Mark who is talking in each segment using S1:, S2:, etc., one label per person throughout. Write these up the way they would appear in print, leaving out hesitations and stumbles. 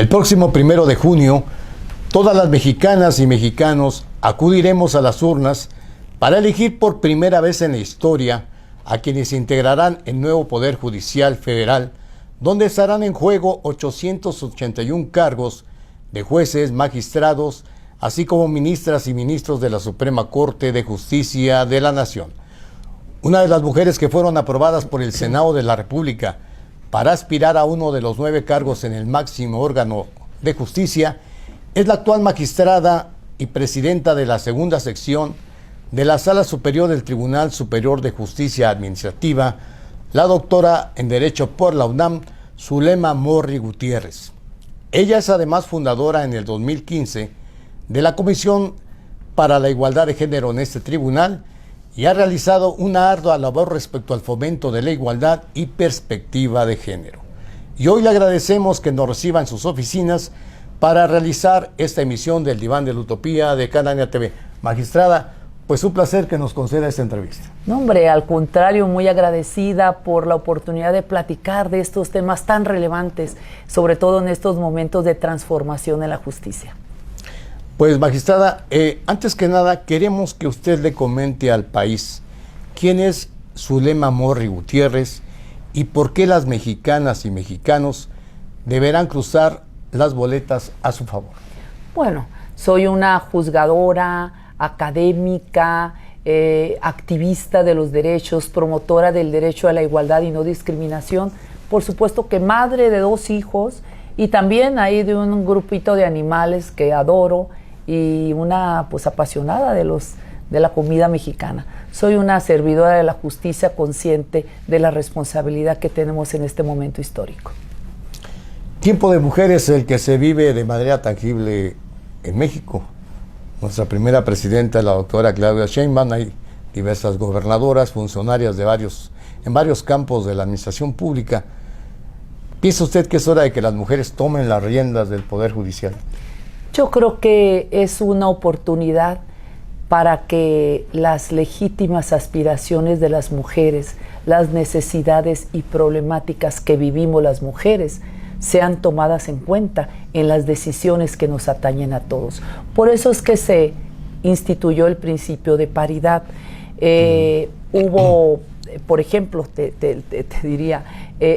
S1: El próximo 1 de junio, todas las mexicanas y mexicanos acudiremos a las urnas para elegir por primera vez en la historia a quienes integrarán el nuevo Poder Judicial Federal, donde estarán en juego 881 cargos de jueces, magistrados, así como ministras y ministros de la Suprema Corte de Justicia de la Nación. Una de las mujeres que fueron aprobadas por el Senado de la República para aspirar a uno de los 9 cargos en el máximo órgano de justicia es la actual magistrada y presidenta de la segunda sección de la Sala Superior del Tribunal Superior de Justicia Administrativa, la doctora en Derecho por la UNAM, Zulema Morri Gutiérrez. Ella es además fundadora en el 2015 de la Comisión para la Igualdad de Género en este tribunal y ha realizado una ardua labor respecto al fomento de la igualdad y perspectiva de género. Y hoy le agradecemos que nos reciba en sus oficinas para realizar esta emisión del Diván de la Utopía de Canania TV. Magistrada, pues un placer que nos conceda esta entrevista.
S2: No, hombre, al contrario, muy agradecida por la oportunidad de platicar de estos temas tan relevantes, sobre todo en estos momentos de transformación en la justicia.
S1: Pues, magistrada, antes que nada, queremos que usted le comente al país quién es Zulema Morri Gutiérrez y por qué las mexicanas y mexicanos deberán cruzar las boletas a su favor.
S2: Bueno, soy una juzgadora, académica, activista de los derechos, promotora del derecho a la igualdad y no discriminación, por supuesto que madre de 2 hijos y también ahí de un grupito de animales que adoro y una pues apasionada de la comida mexicana. Soy una servidora de la justicia consciente de la responsabilidad que tenemos en este momento histórico.
S1: Tiempo de mujeres el que se vive de manera tangible en México. Nuestra primera presidenta, la doctora Claudia Sheinbaum, hay diversas gobernadoras, funcionarias en varios campos de la administración pública. ¿Piensa usted que es hora de que las mujeres tomen las riendas del Poder Judicial?
S2: Yo creo que es una oportunidad para que las legítimas aspiraciones de las mujeres, las necesidades y problemáticas que vivimos las mujeres, sean tomadas en cuenta en las decisiones que nos atañen a todos. Por eso es que se instituyó el principio de paridad. Hubo, por ejemplo, te diría,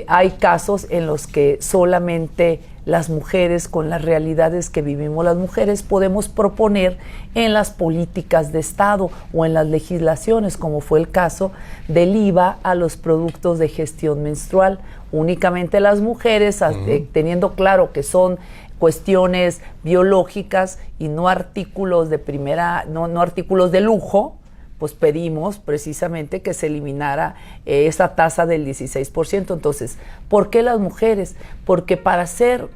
S2: hay casos en los que solamente las mujeres, con las realidades que vivimos las mujeres, podemos proponer en las políticas de Estado o en las legislaciones, como fue el caso del IVA a los productos de gestión menstrual. Únicamente las mujeres, teniendo claro que son cuestiones biológicas y no artículos de no artículos de lujo, pues pedimos precisamente que se eliminara esa tasa del 16%. Entonces, ¿por qué las mujeres? Porque para hacer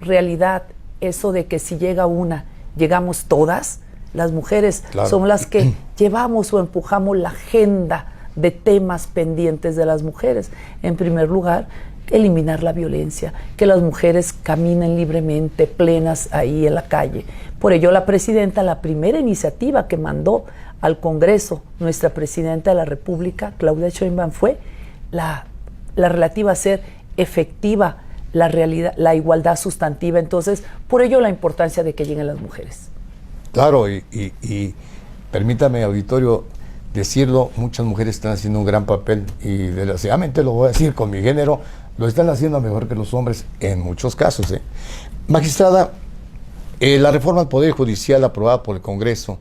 S2: realidad eso de que si llega una, llegamos todas, las mujeres son las que llevamos o empujamos la agenda de temas pendientes de las mujeres. En primer lugar, eliminar la violencia, que las mujeres caminen libremente, plenas ahí en la calle. Por ello, la presidenta, la primera iniciativa que mandó al Congreso, nuestra presidenta de la República, Claudia Sheinbaum, fue la relativa a ser efectiva la igualdad sustantiva. Entonces, por ello la importancia de que lleguen las mujeres.
S1: Claro, y permítame, auditorio, decirlo, muchas mujeres están haciendo un gran papel y desgraciadamente lo voy a decir con mi género, lo están haciendo mejor que los hombres en muchos casos. Magistrada, la reforma al Poder Judicial aprobada por el Congreso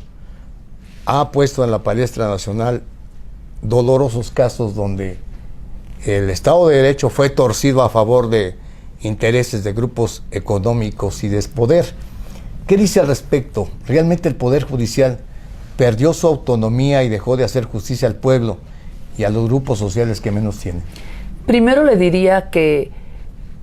S1: ha puesto en la palestra nacional dolorosos casos donde el Estado de Derecho fue torcido a favor de intereses de grupos económicos y de poder. ¿Qué dice al respecto? ¿Realmente el Poder Judicial perdió su autonomía y dejó de hacer justicia al pueblo y a los grupos sociales que menos tienen?
S2: Primero le diría que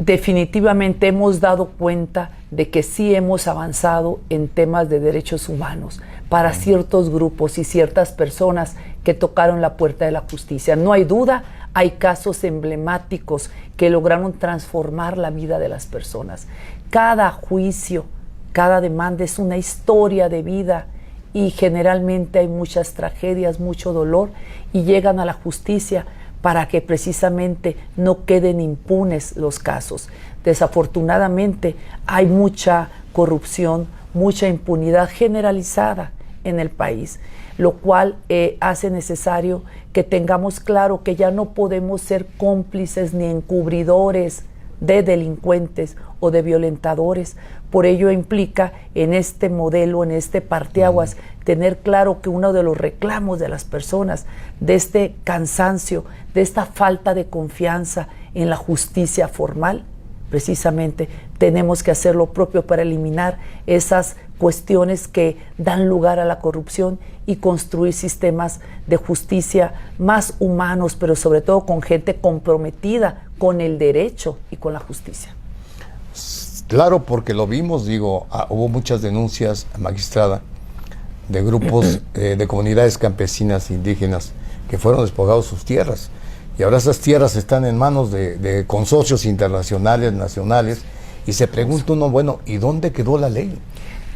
S2: definitivamente hemos dado cuenta de que sí hemos avanzado en temas de derechos humanos para ciertos grupos y ciertas personas que tocaron la puerta de la justicia. No hay duda, hay casos emblemáticos que lograron transformar la vida de las personas. Cada juicio, cada demanda es una historia de vida y generalmente hay muchas tragedias, mucho dolor y llegan a la justicia para que precisamente no queden impunes los casos. Desafortunadamente hay mucha corrupción, mucha impunidad generalizada en el país, lo cual hace necesario que tengamos claro que ya no podemos ser cómplices ni encubridores de delincuentes o de violentadores. Por ello implica en este modelo, en este parteaguas, tener claro que uno de los reclamos de las personas, de este cansancio, de esta falta de confianza en la justicia formal, precisamente tenemos que hacer lo propio para eliminar esas cuestiones que dan lugar a la corrupción y construir sistemas de justicia más humanos, pero sobre todo con gente comprometida con el derecho y con la justicia.
S1: Claro, porque lo vimos, hubo muchas denuncias, magistrada, de grupos de comunidades campesinas indígenas que fueron despojados sus tierras. Y ahora esas tierras están en manos de consorcios internacionales, nacionales, y se pregunta uno, bueno, ¿y dónde quedó la ley?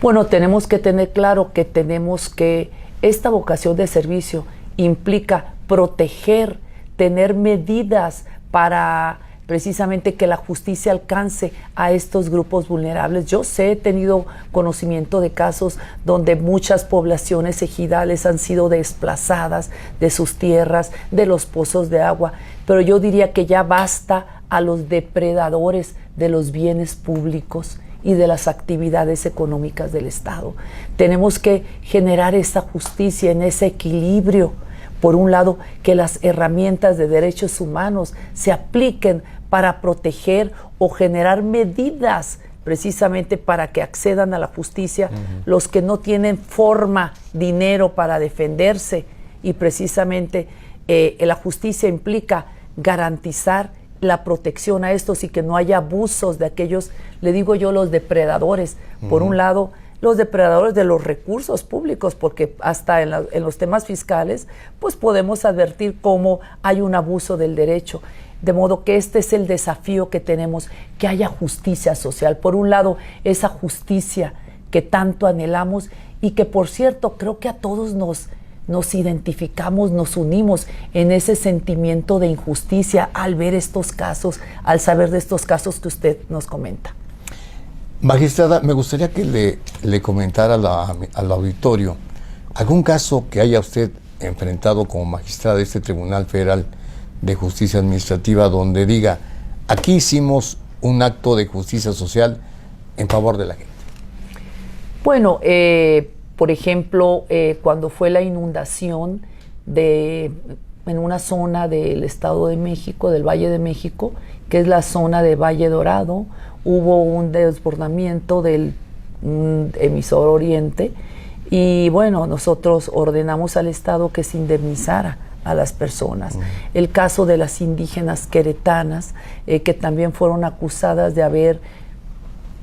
S2: Bueno, tenemos que tener claro que esta vocación de servicio implica proteger, tener medidas para precisamente que la justicia alcance a estos grupos vulnerables. Yo he tenido conocimiento de casos donde muchas poblaciones ejidales han sido desplazadas de sus tierras, de los pozos de agua, pero yo diría que ya basta a los depredadores de los bienes públicos y de las actividades económicas del Estado. Tenemos que generar esa justicia en ese equilibrio. Por un lado, que las herramientas de derechos humanos se apliquen para proteger o generar medidas precisamente para que accedan a la justicia los que no tienen forma, dinero para defenderse, y precisamente la justicia implica garantizar la protección a estos y que no haya abusos de aquellos, le digo yo, los depredadores. Por un lado, los depredadores de los recursos públicos, porque hasta en los temas fiscales, pues podemos advertir cómo hay un abuso del derecho. De modo que este es el desafío que tenemos, que haya justicia social. Por un lado, esa justicia que tanto anhelamos y que, por cierto, creo que a todos nos identificamos, nos unimos en ese sentimiento de injusticia al ver estos casos, al saber de estos casos que usted nos comenta.
S1: Magistrada, me gustaría que le comentara al auditorio algún caso que haya usted enfrentado como magistrada de este Tribunal Federal de Justicia Administrativa donde diga, aquí hicimos un acto de justicia social en favor de la gente.
S2: Bueno, por ejemplo, cuando fue la inundación en una zona del Estado de México, del Valle de México, que es la zona de Valle Dorado, hubo un desbordamiento del emisor oriente y bueno, nosotros ordenamos al Estado que se indemnizara a las personas. El caso de las indígenas queretanas, que también fueron acusadas de haber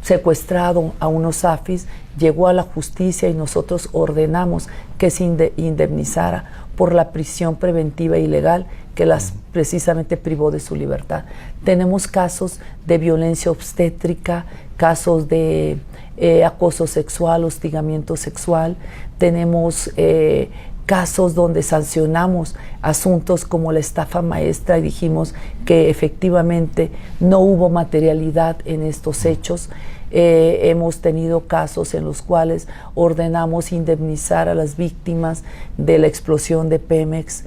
S2: secuestrado a unos afis, llegó a la justicia y nosotros ordenamos que se indemnizara por la prisión preventiva ilegal que las precisamente privó de su libertad. Tenemos casos de violencia obstétrica, casos de acoso sexual, hostigamiento sexual, tenemos casos donde sancionamos asuntos como la estafa maestra y dijimos que efectivamente no hubo materialidad en estos hechos. Hemos tenido casos en los cuales ordenamos indemnizar a las víctimas de la explosión de Pemex.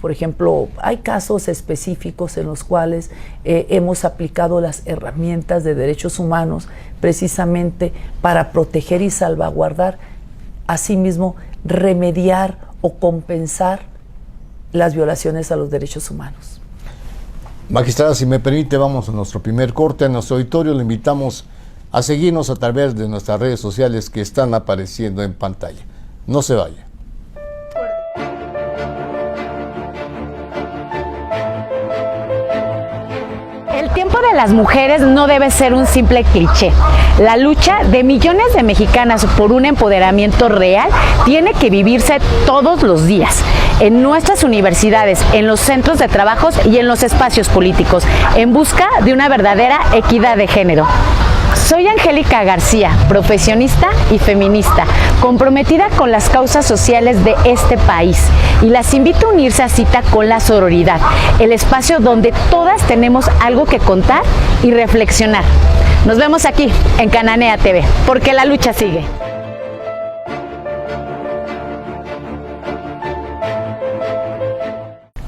S2: Por ejemplo, hay casos específicos en los cuales hemos aplicado las herramientas de derechos humanos precisamente para proteger y salvaguardar, asimismo remediar o compensar las violaciones a los derechos humanos.
S1: Magistrada, si me permite, vamos a nuestro primer corte. A nuestro auditorio le invitamos a seguirnos a través de nuestras redes sociales que están apareciendo en pantalla. No se vaya.
S3: El tiempo de las mujeres no debe ser un simple cliché. La lucha de millones de mexicanas por un empoderamiento real tiene que vivirse todos los días, en nuestras universidades, en los centros de trabajos y en los espacios políticos, en busca de una verdadera equidad de género. Soy Angélica García, profesionista y feminista. comprometida con las causas sociales de este país, y las invito a unirse a Cita con la Sororidad, el espacio donde todas tenemos algo que contar y reflexionar. Nos vemos aquí en Cananea TV, porque la lucha sigue.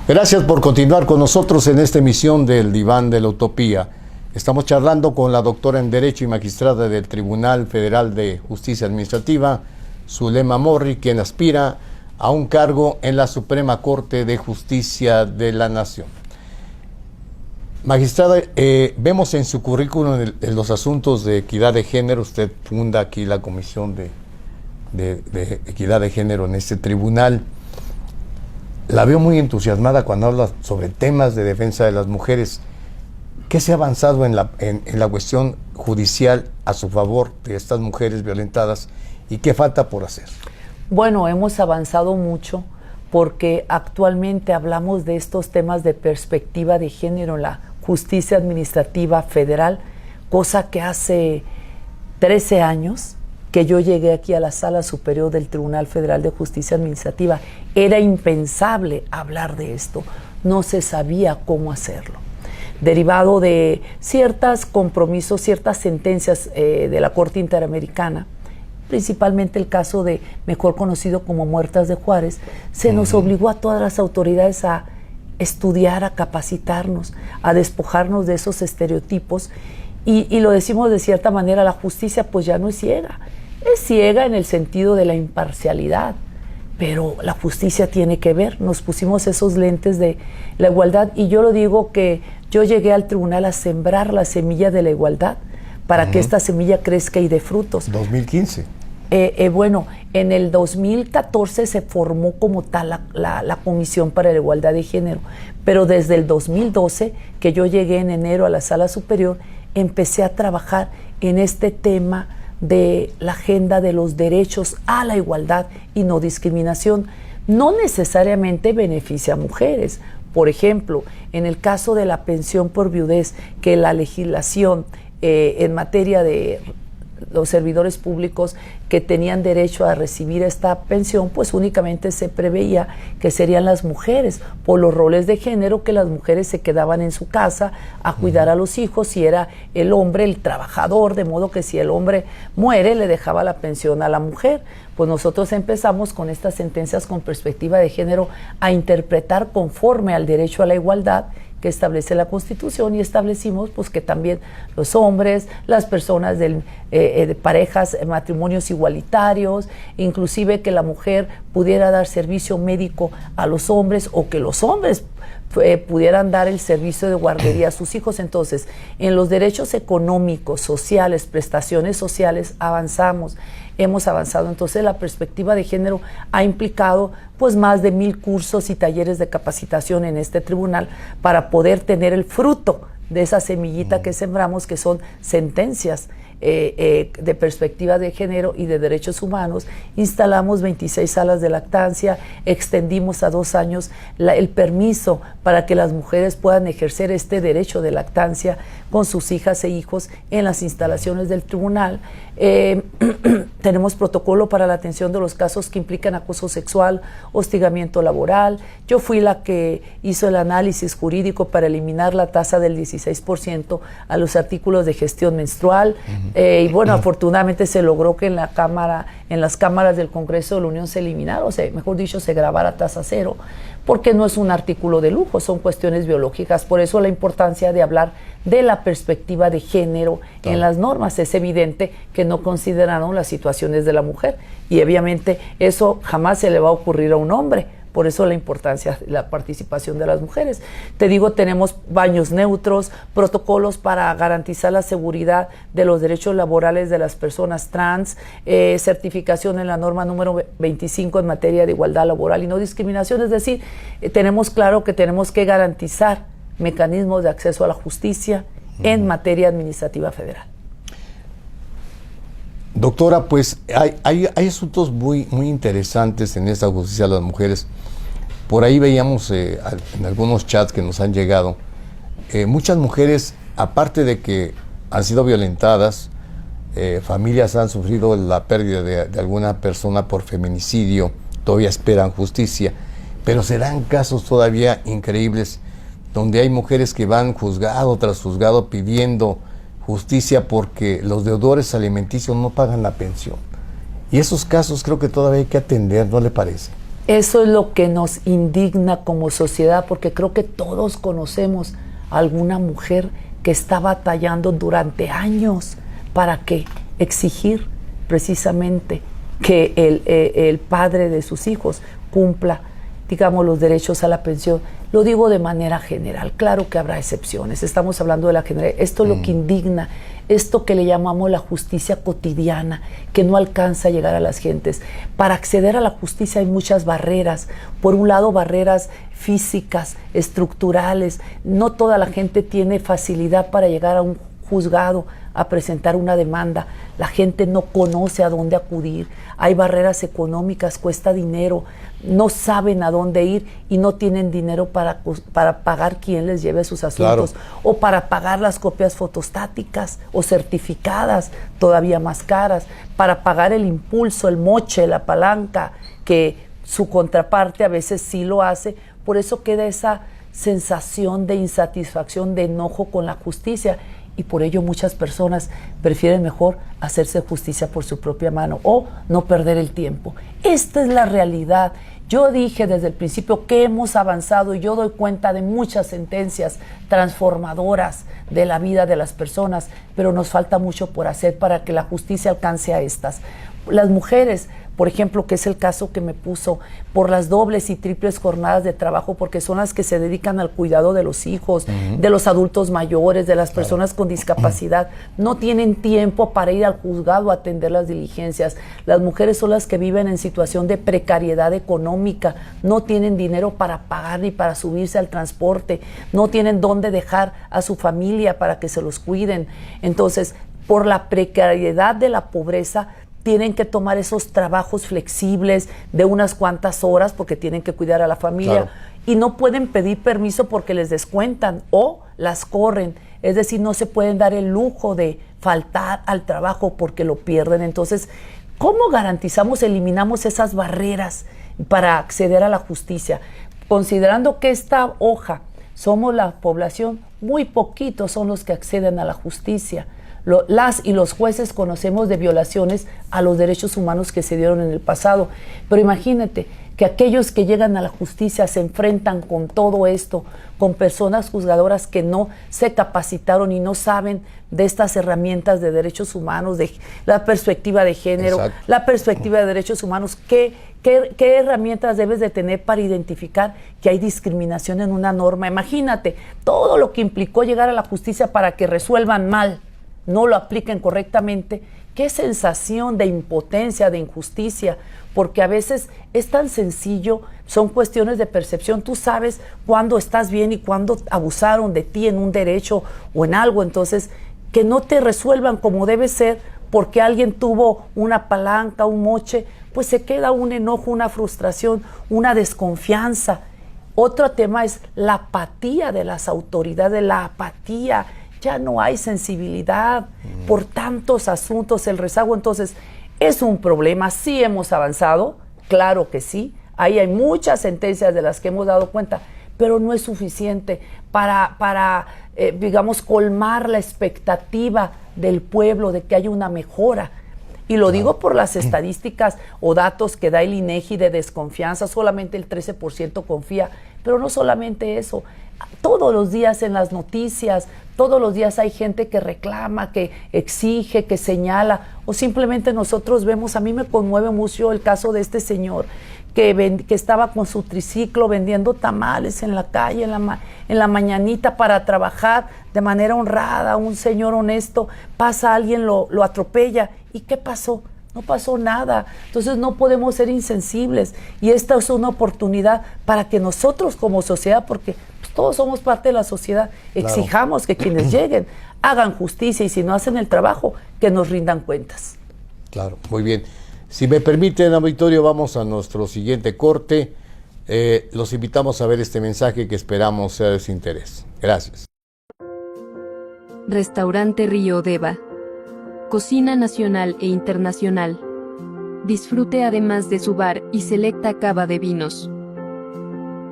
S1: Gracias por continuar con nosotros en esta emisión del Diván de la Utopía. Estamos charlando con la doctora en Derecho y magistrada del Tribunal Federal de Justicia Administrativa, Zulema Morri, quien aspira a un cargo en la Suprema Corte de Justicia de la Nación. Magistrada, vemos en su currículum en los asuntos de equidad de género, usted funda aquí la Comisión de Equidad de Género en este tribunal. La veo muy entusiasmada cuando habla sobre temas de defensa de las mujeres. ¿Qué se ha avanzado en la cuestión judicial a su favor de estas mujeres violentadas y qué falta por hacer?
S2: Bueno, hemos avanzado mucho porque actualmente hablamos de estos temas de perspectiva de género en la justicia administrativa federal, cosa que hace 13 años que yo llegué aquí a la Sala Superior del Tribunal Federal de Justicia Administrativa, era impensable hablar de esto, no se sabía cómo hacerlo. Derivado de ciertos compromisos, ciertas sentencias de la Corte Interamericana, principalmente el caso de, mejor conocido como Muertas de Juárez, se nos obligó a todas las autoridades a estudiar, a capacitarnos, a despojarnos de esos estereotipos, y lo decimos de cierta manera, la justicia pues ya no es ciega en el sentido de la imparcialidad, pero la justicia tiene que ver. Nos pusimos esos lentes de la igualdad, y yo lo digo que yo llegué al tribunal a sembrar la semilla de la igualdad para que esta semilla crezca y dé frutos.
S1: 2015.
S2: Bueno, en el 2014 se formó como tal la Comisión para la Igualdad de Género, pero desde el 2012, que yo llegué en enero a la Sala Superior, empecé a trabajar en este tema de la agenda de los derechos a la igualdad y no discriminación. No necesariamente beneficia a mujeres. Por ejemplo, en el caso de la pensión por viudez, que la legislación en materia de los servidores públicos que tenían derecho a recibir esta pensión, pues únicamente se preveía que serían las mujeres, por los roles de género, que las mujeres se quedaban en su casa a cuidar a los hijos, y era el hombre el trabajador, de modo que si el hombre muere le dejaba la pensión a la mujer. Pues nosotros empezamos con estas sentencias con perspectiva de género a interpretar conforme al derecho a la igualdad que establece la Constitución, y establecimos pues que también los hombres, las personas de parejas, matrimonios igualitarios, inclusive que la mujer pudiera dar servicio médico a los hombres, o que los hombres pudieran dar el servicio de guardería a sus hijos. Entonces, en los derechos económicos, sociales, prestaciones sociales, hemos avanzado. Entonces, la perspectiva de género ha implicado pues más de 1000 cursos y talleres de capacitación en este tribunal para poder tener el fruto de esa semillita que sembramos, que son sentencias de perspectiva de género y de derechos humanos. Instalamos 26 salas de lactancia, extendimos a 2 años el permiso para que las mujeres puedan ejercer este derecho de lactancia con sus hijas e hijos en las instalaciones del tribunal. Tenemos protocolo para la atención de los casos que implican acoso sexual, hostigamiento laboral. Yo fui la que hizo el análisis jurídico para eliminar la tasa del 16% a los artículos de gestión menstrual. Y bueno, afortunadamente se logró que en las cámaras del Congreso de la Unión se eliminara, o sea, mejor dicho, se grabara tasa cero, porque no es un artículo de lujo, son cuestiones biológicas. Por eso la importancia de hablar de la perspectiva de género en las normas. Es evidente que no consideraron las situaciones de la mujer, y obviamente eso jamás se le va a ocurrir a un hombre. Por eso la importancia de la participación de las mujeres. Te digo, tenemos baños neutros, protocolos para garantizar la seguridad de los derechos laborales de las personas trans, certificación en la norma número 25 en materia de igualdad laboral y no discriminación. Es decir, tenemos claro que tenemos que garantizar mecanismos de acceso a la justicia en materia administrativa federal.
S1: Doctora, pues hay asuntos muy interesantes en esta justicia de las mujeres. Por ahí veíamos en algunos chats que nos han llegado, muchas mujeres, aparte de que han sido violentadas, familias han sufrido la pérdida de alguna persona por feminicidio, todavía esperan justicia, pero se dan casos todavía increíbles donde hay mujeres que van juzgado tras juzgado pidiendo justicia porque los deudores alimenticios no pagan la pensión. Y esos casos creo que todavía hay que atender, ¿no le parece?
S2: Eso es lo que nos indigna como sociedad, porque creo que todos conocemos a alguna mujer que está batallando durante años para que exigir precisamente que el padre de sus hijos cumpla, digamos, los derechos a la pensión. Lo digo de manera general, claro que habrá excepciones, estamos hablando de la general. Esto es lo que indigna, esto que le llamamos la justicia cotidiana, que no alcanza a llegar a las gentes. Para acceder a la justicia hay muchas barreras, por un lado barreras físicas, estructurales, no toda la gente tiene facilidad para llegar a un juzgado a presentar una demanda, la gente no conoce a dónde acudir, hay barreras económicas, cuesta dinero, no saben a dónde ir y no tienen dinero para pagar quien les lleve sus asuntos, claro, o para pagar las copias fotostáticas o certificadas, todavía más caras, para pagar el impulso, el moche, la palanca, que su contraparte a veces sí lo hace. Por eso queda esa sensación de insatisfacción, de enojo con la justicia. Y por ello muchas personas prefieren mejor hacerse justicia por su propia mano o no perder el tiempo. Esta es la realidad. Yo dije desde el principio que hemos avanzado y yo doy cuenta de muchas sentencias transformadoras de la vida de las personas, pero nos falta mucho por hacer para que la justicia alcance a estas. Las mujeres, por ejemplo, que es el caso que me puso, por las dobles y triples jornadas de trabajo, porque son las que se dedican al cuidado de los hijos, de los adultos mayores, de las personas con discapacidad, no tienen tiempo para ir al juzgado a atender las diligencias. Las mujeres son las que viven en situación de precariedad económica, no tienen dinero para pagar ni para subirse al transporte, no tienen dónde dejar a su familia para que se los cuiden. Entonces, por la precariedad de la pobreza, tienen que tomar esos trabajos flexibles de unas cuantas horas porque tienen que cuidar a la familia, claro, y no pueden pedir permiso porque les descuentan o las corren. Es decir, no se pueden dar el lujo de faltar al trabajo porque lo pierden. Entonces, ¿cómo garantizamos, eliminamos esas barreras para acceder a la justicia? Considerando que esta hoja somos la población, muy poquitos son los que acceden a la justicia. Las y los jueces conocemos de violaciones a los derechos humanos que se dieron en el pasado, pero imagínate que aquellos que llegan a la justicia se enfrentan con todo esto, con personas juzgadoras que no se capacitaron y no saben de estas herramientas de derechos humanos, de la perspectiva de género, exacto, la perspectiva de derechos humanos. ¿Qué herramientas debes de tener para identificar que hay discriminación en una norma? Imagínate todo lo que implicó llegar a la justicia para que resuelvan mal, no lo apliquen correctamente. Qué sensación de impotencia, de injusticia, porque a veces es tan sencillo, son cuestiones de percepción. Tú sabes cuándo estás bien y cuándo abusaron de ti en un derecho o en algo. Entonces, que no te resuelvan como debe ser porque alguien tuvo una palanca, un moche, pues se queda un enojo, una frustración, una desconfianza. Otro tema es la apatía de las autoridades, la apatía. Ya no hay sensibilidad por tantos asuntos, el rezago. Entonces, es un problema. Sí hemos avanzado, claro que sí. Ahí hay muchas sentencias de las que hemos dado cuenta, pero no es suficiente para digamos, colmar la expectativa del pueblo de que haya una mejora. Y lo digo por las estadísticas o datos que da el INEGI de desconfianza. Solamente el 13% confía, pero no solamente eso. Todos los días en las noticias, todos los días hay gente que reclama, que exige, que señala, o simplemente nosotros vemos. A mí me conmueve mucho el caso de este señor que estaba con su triciclo vendiendo tamales en la calle, en la mañanita para trabajar de manera honrada, un señor honesto. Pasa alguien, lo atropella. ¿Y qué pasó? No pasó nada. Entonces no podemos ser insensibles, y esta es una oportunidad para que nosotros como sociedad, porque pues, todos somos parte de la sociedad, exijamos que quienes lleguen hagan justicia, y si no hacen el trabajo, que nos rindan cuentas.
S1: Claro, muy bien. Si me permiten, auditorio, vamos a nuestro siguiente corte. Los invitamos a ver este mensaje que esperamos sea de su interés. Gracias.
S4: Restaurante Río Deva. Cocina nacional e internacional. Disfrute además de su bar y selecta cava de vinos.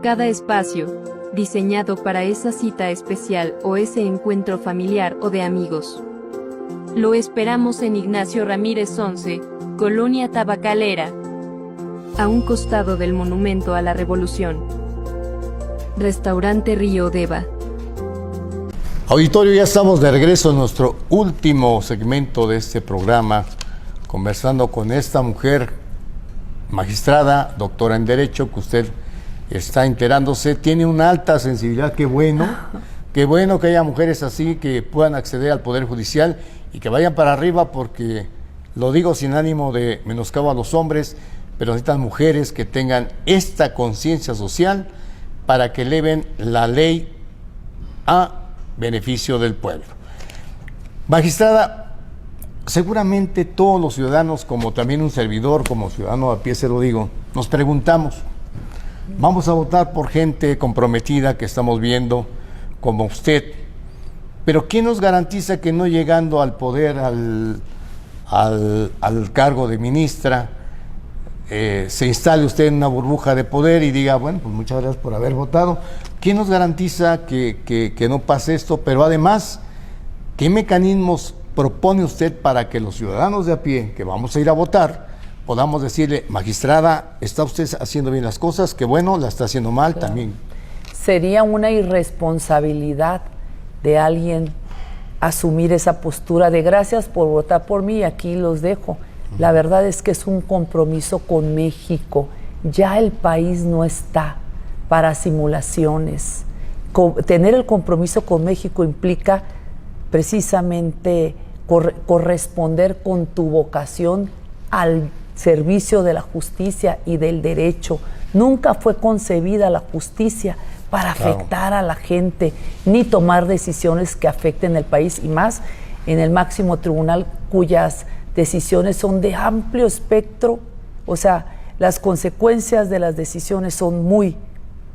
S4: Cada espacio, diseñado para esa cita especial o ese encuentro familiar o de amigos. Lo esperamos en Ignacio Ramírez 11, Colonia Tabacalera, a un costado del Monumento a la Revolución. Restaurante Río Deva.
S1: Auditorio, ya estamos de regreso en nuestro último segmento de este programa, conversando con esta mujer magistrada, doctora en Derecho, que usted está enterándose, tiene una alta sensibilidad. Qué bueno que haya mujeres así que puedan acceder al Poder Judicial y que vayan para arriba, porque lo digo sin ánimo de menoscabo a los hombres, pero necesitan mujeres que tengan esta conciencia social para que eleven la ley a beneficio del pueblo. Magistrada, seguramente todos los ciudadanos, como también un servidor, como ciudadano a pie se lo digo, nos preguntamos, vamos a votar por gente comprometida que estamos viendo como usted, pero ¿quién nos garantiza que no llegando al poder, al cargo de ministra, se instale usted en una burbuja de poder y diga, bueno, pues muchas gracias por haber votado? ¿Quién nos garantiza que no pase esto? Pero además, ¿qué mecanismos propone usted para que los ciudadanos de a pie, que vamos a ir a votar, podamos decirle, magistrada, está usted haciendo bien las cosas, que bueno, la está haciendo mal? Claro. También
S2: sería una irresponsabilidad de alguien asumir esa postura de gracias por votar por mí, aquí los dejo. La verdad es que es un compromiso con México. Ya el país no está para simulaciones. Tener el compromiso con México implica precisamente corresponder con tu vocación al servicio de la justicia y del derecho. Nunca fue concebida la justicia para afectar a la gente, ni tomar decisiones que afecten el país, y más en el máximo tribunal, cuyas decisiones son de amplio espectro. O sea, las consecuencias de las decisiones son muy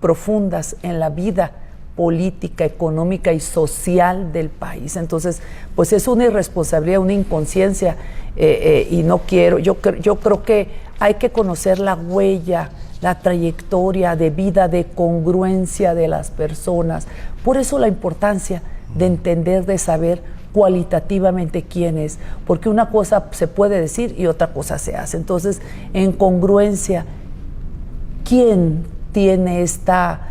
S2: profundas en la vida política, económica y social del país. Entonces, pues es una irresponsabilidad, una inconsciencia, y no quiero, yo creo que hay que conocer la huella, la trayectoria de vida, de congruencia de las personas. Por eso la importancia de entender, de saber cualitativamente quién es, porque una cosa se puede decir y otra cosa se hace. Entonces, en congruencia, ¿quién tiene esta,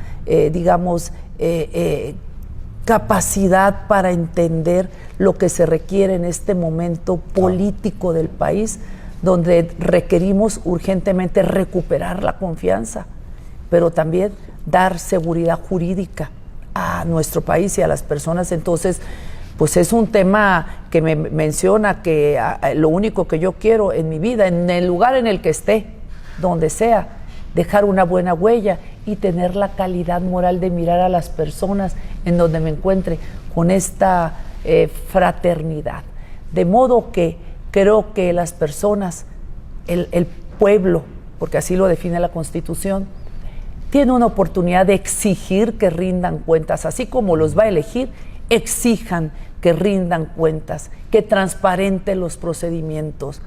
S2: capacidad para entender lo que se requiere en este momento político del país, donde requerimos urgentemente recuperar la confianza, pero también dar seguridad jurídica a nuestro país y a las personas? Entonces, pues es un tema que me menciona que lo único que yo quiero en mi vida, en el lugar en el que esté, donde sea, dejar una buena huella y tener la calidad moral de mirar a las personas en donde me encuentre con esta fraternidad. De modo que creo que las personas, el pueblo, porque así lo define la Constitución, tiene una oportunidad de exigir que rindan cuentas, así como los va a elegir, exijan que rindan cuentas, que transparenten los procedimientos.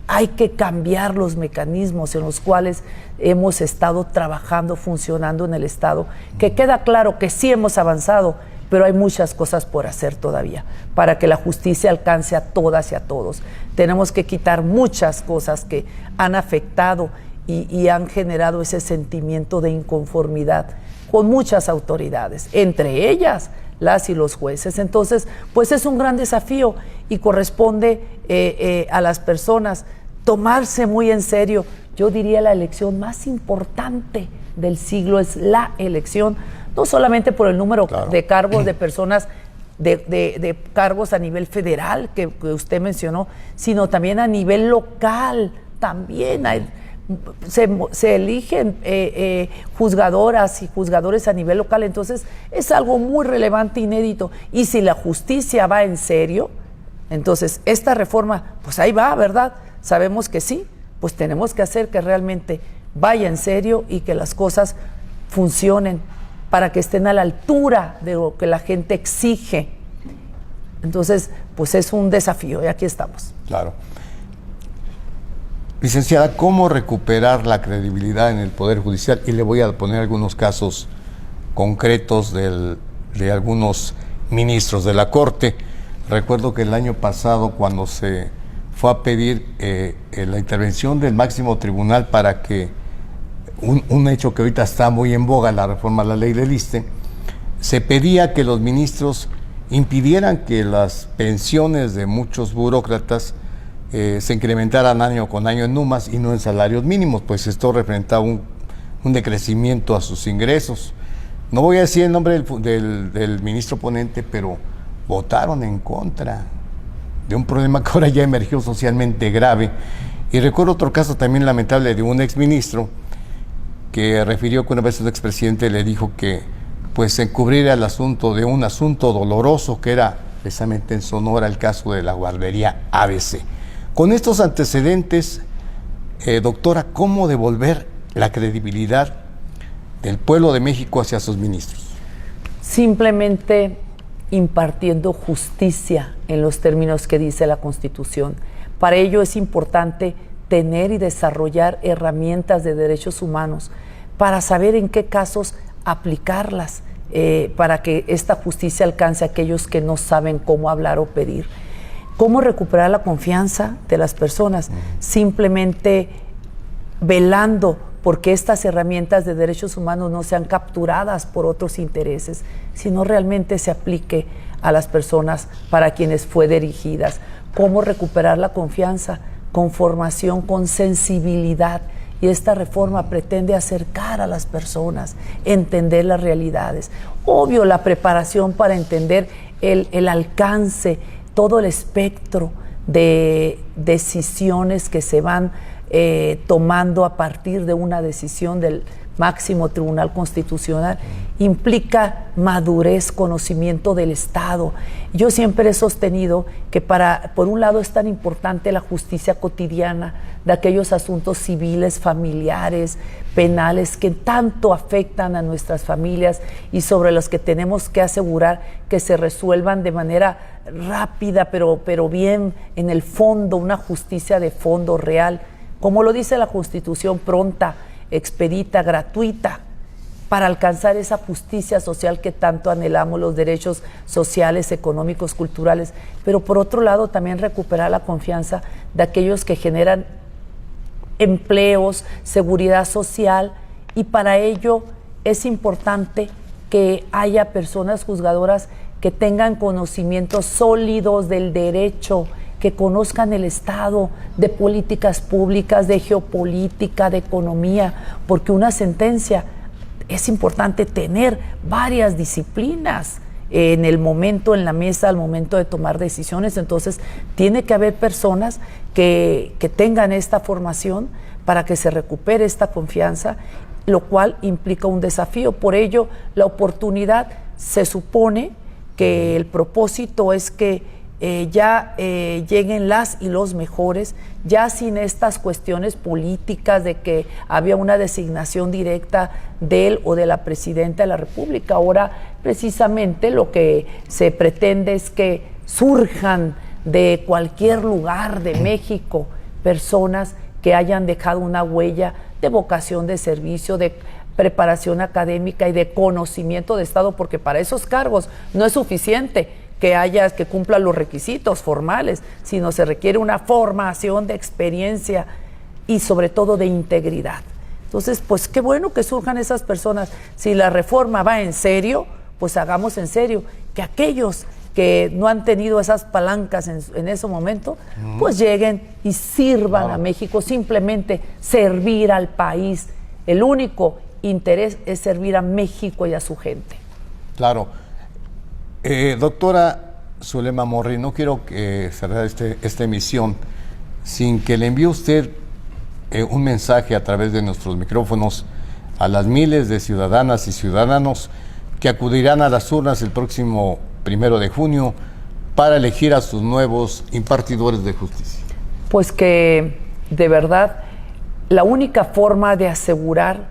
S2: Hay que cambiar los mecanismos en los cuales hemos estado trabajando, funcionando en el Estado, que queda claro que sí hemos avanzado, pero hay muchas cosas por hacer todavía para que la justicia alcance a todas y a todos. Tenemos que quitar muchas cosas que han afectado y han generado ese sentimiento de inconformidad con muchas autoridades, entre ellas las y los jueces. Entonces, pues es un gran desafío y corresponde a las personas tomarse muy en serio. Yo diría la elección más importante del siglo es la elección, no solamente por el número de cargos de personas, de cargos a nivel federal que usted mencionó, sino también a nivel local. También se eligen juzgadoras y juzgadores a nivel local. Entonces es algo muy relevante, inédito, y si la justicia va en serio, entonces esta reforma, pues ahí va, ¿verdad? Sabemos que sí, pues tenemos que hacer que realmente vaya en serio y que las cosas funcionen para que estén a la altura de lo que la gente exige. Entonces, pues es un desafío y aquí estamos.
S1: Claro. Licenciada, ¿cómo recuperar la credibilidad en el Poder Judicial? Y le voy a poner algunos casos concretos de algunos ministros de la Corte. Recuerdo que el año pasado, cuando se fue a pedir la intervención del máximo tribunal para que un hecho que ahorita está muy en boga, la reforma a la ley del ISSSTE, se pedía que los ministros impidieran que las pensiones de muchos burócratas se incrementaran año con año en NUMAS y no en salarios mínimos, pues esto representaba un decrecimiento a sus ingresos. No voy a decir el nombre del ministro ponente, pero votaron en contra de un problema que ahora ya emergió socialmente grave. Y recuerdo otro caso también lamentable de un exministro que refirió que una vez un expresidente le dijo que pues encubriera el asunto de un asunto doloroso que era precisamente en Sonora el caso de la guardería ABC. Con estos antecedentes, doctora, ¿cómo devolver la credibilidad del pueblo de México hacia sus ministros?
S2: Simplemente impartiendo justicia en los términos que dice la Constitución. Para ello es importante tener y desarrollar herramientas de derechos humanos para saber en qué casos aplicarlas, para que esta justicia alcance a aquellos que no saben cómo hablar o pedir. ¿Cómo recuperar la confianza de las personas? Simplemente velando porque estas herramientas de derechos humanos no sean capturadas por otros intereses, sino realmente se aplique a las personas para quienes fue dirigidas. ¿Cómo recuperar la confianza? Con formación, con sensibilidad. Y esta reforma pretende acercar a las personas, entender las realidades. Obvio, la preparación para entender el alcance, todo el espectro de decisiones que se van tomando a partir de una decisión del máximo Tribunal Constitucional, implica madurez, conocimiento del Estado. Yo siempre he sostenido que por un lado es tan importante la justicia cotidiana de aquellos asuntos civiles, familiares, penales, que tanto afectan a nuestras familias y sobre los que tenemos que asegurar que se resuelvan de manera rápida, pero bien en el fondo, una justicia de fondo real, como lo dice la Constitución, pronta, expedita, gratuita, para alcanzar esa justicia social que tanto anhelamos, los derechos sociales, económicos, culturales, pero por otro lado también recuperar la confianza de aquellos que generan empleos, seguridad social, y para ello es importante que haya personas juzgadoras que tengan conocimientos sólidos del derecho, que conozcan el Estado, de políticas públicas, de geopolítica, de economía, porque una sentencia es importante tener varias disciplinas en el momento, en la mesa, al momento de tomar decisiones. Entonces, tiene que haber personas que tengan esta formación para que se recupere esta confianza, lo cual implica un desafío. Por ello, la oportunidad, se supone que el propósito es que lleguen las y los mejores, ya sin estas cuestiones políticas de que había una designación directa de él o de la presidenta de la República. Ahora, precisamente, lo que se pretende es que surjan de cualquier lugar de México personas que hayan dejado una huella de vocación de servicio, de preparación académica y de conocimiento de Estado, porque para esos cargos no es suficiente que cumplan los requisitos formales, sino se requiere una formación de experiencia y sobre todo de integridad. Entonces, pues qué bueno que surjan esas personas. Si la reforma va en serio, pues hagamos en serio que aquellos que no han tenido esas palancas en ese momento, pues lleguen y sirvan a México, simplemente servir al país. El único interés es servir a México y a su gente.
S1: Claro. Doctora Zulema Morri, no quiero cerrar esta emisión sin que le envíe usted un mensaje a través de nuestros micrófonos a las miles de ciudadanas y ciudadanos que acudirán a las urnas el próximo 1 de junio para elegir a sus nuevos impartidores de justicia.
S2: Pues que de verdad la única forma de asegurar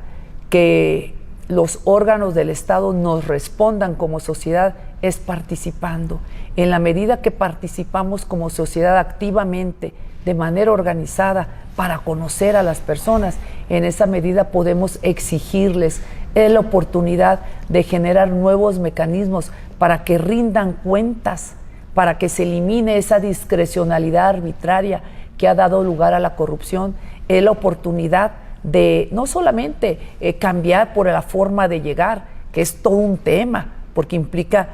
S2: que los órganos del Estado nos respondan como sociedad es participando. En la medida que participamos como sociedad activamente, de manera organizada, para conocer a las personas, en esa medida podemos exigirles la oportunidad de generar nuevos mecanismos para que rindan cuentas, para que se elimine esa discrecionalidad arbitraria que ha dado lugar a la corrupción, es la oportunidad de no solamente cambiar por la forma de llegar, que es todo un tema, porque implica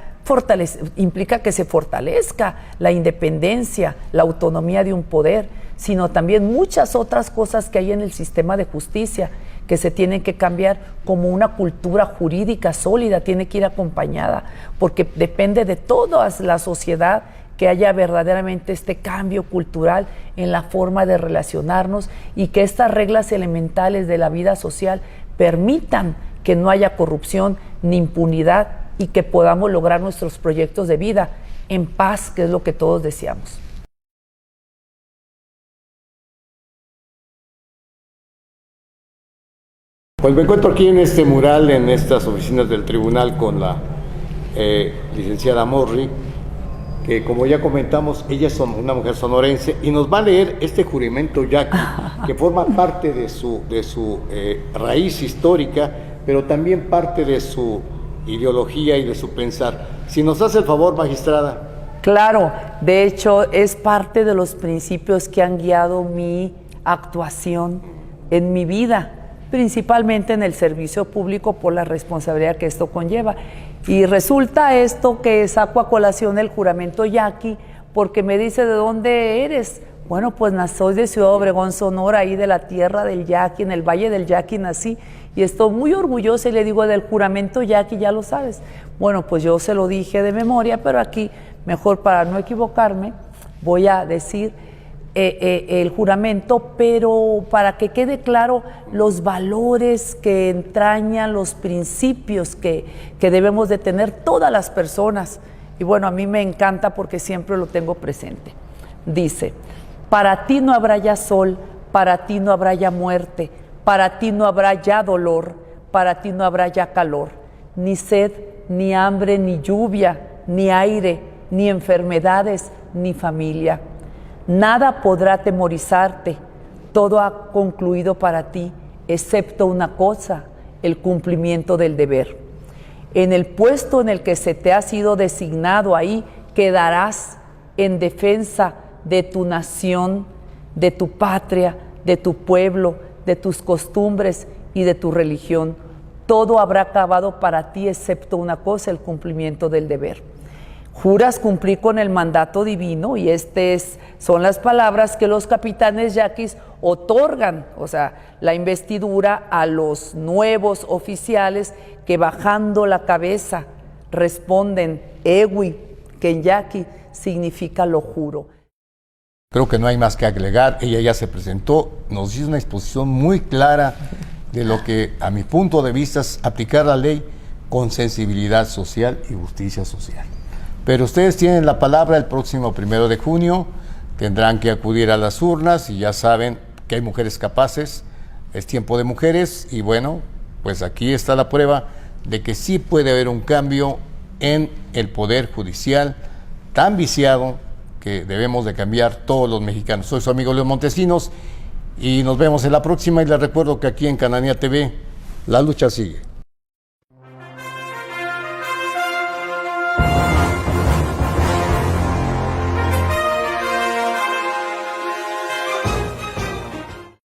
S2: que se fortalezca la independencia, la autonomía de un poder, sino también muchas otras cosas que hay en el sistema de justicia que se tienen que cambiar, como una cultura jurídica sólida, tiene que ir acompañada, porque depende de toda la sociedad que haya verdaderamente este cambio cultural en la forma de relacionarnos y que estas reglas elementales de la vida social permitan que no haya corrupción ni impunidad y que podamos lograr nuestros proyectos de vida en paz, que es lo que todos deseamos.
S1: Pues me encuentro aquí en este mural, en estas oficinas del tribunal, con la licenciada Morri, que como ya comentamos, ella es una mujer sonorense y nos va a leer este juramento yaqui, que forma parte de su raíz histórica, pero también parte de su ideología y de su pensar. Si nos hace el favor, magistrada.
S2: Claro, de hecho es parte de los principios que han guiado mi actuación en mi vida, principalmente en el servicio público, por la responsabilidad que esto conlleva. Y resulta esto que saco a colación el juramento yaqui, porque me dice: ¿de dónde eres? Bueno, pues soy de Ciudad Obregón, Sonora, ahí de la tierra del yaqui, en el Valle del Yaqui nací, y estoy muy orgullosa y le digo: del juramento yaqui, ya lo sabes. Bueno, pues yo se lo dije de memoria, pero aquí, mejor para no equivocarme, voy a decir el juramento, pero para que quede claro los valores que entrañan, los principios que debemos de tener todas las personas. Y bueno, a mí me encanta porque siempre lo tengo presente. Dice: para ti no habrá ya sol, para ti no habrá ya muerte, para ti no habrá ya dolor, para ti no habrá ya calor, ni sed, ni hambre, ni lluvia, ni aire, ni enfermedades, ni familia. Nada podrá atemorizarte, todo ha concluido para ti, excepto una cosa: el cumplimiento del deber. En el puesto en el que se te ha sido designado, ahí quedarás en defensa de tu nación, de tu patria, de tu pueblo, de tus costumbres y de tu religión. Todo habrá acabado para ti, excepto una cosa: el cumplimiento del deber. Juras cumplir con el mandato divino, y son las palabras que los capitanes yaquis otorgan, o sea, la investidura a los nuevos oficiales que, bajando la cabeza, responden ewi, que en yaqui significa lo juro.
S1: Creo que no hay más que agregar. Ella ya se presentó, nos hizo una exposición muy clara de lo que, a mi punto de vista, es aplicar la ley con sensibilidad social y justicia social. Pero ustedes tienen la palabra. El próximo 1 de junio tendrán que acudir a las urnas y ya saben que hay mujeres capaces, es tiempo de mujeres, y bueno, pues aquí está la prueba de que sí puede haber un cambio en el Poder Judicial tan viciado que debemos de cambiar todos los mexicanos. Soy su amigo León Montesinos y nos vemos en la próxima, y les recuerdo que aquí en Cananea TV la lucha sigue.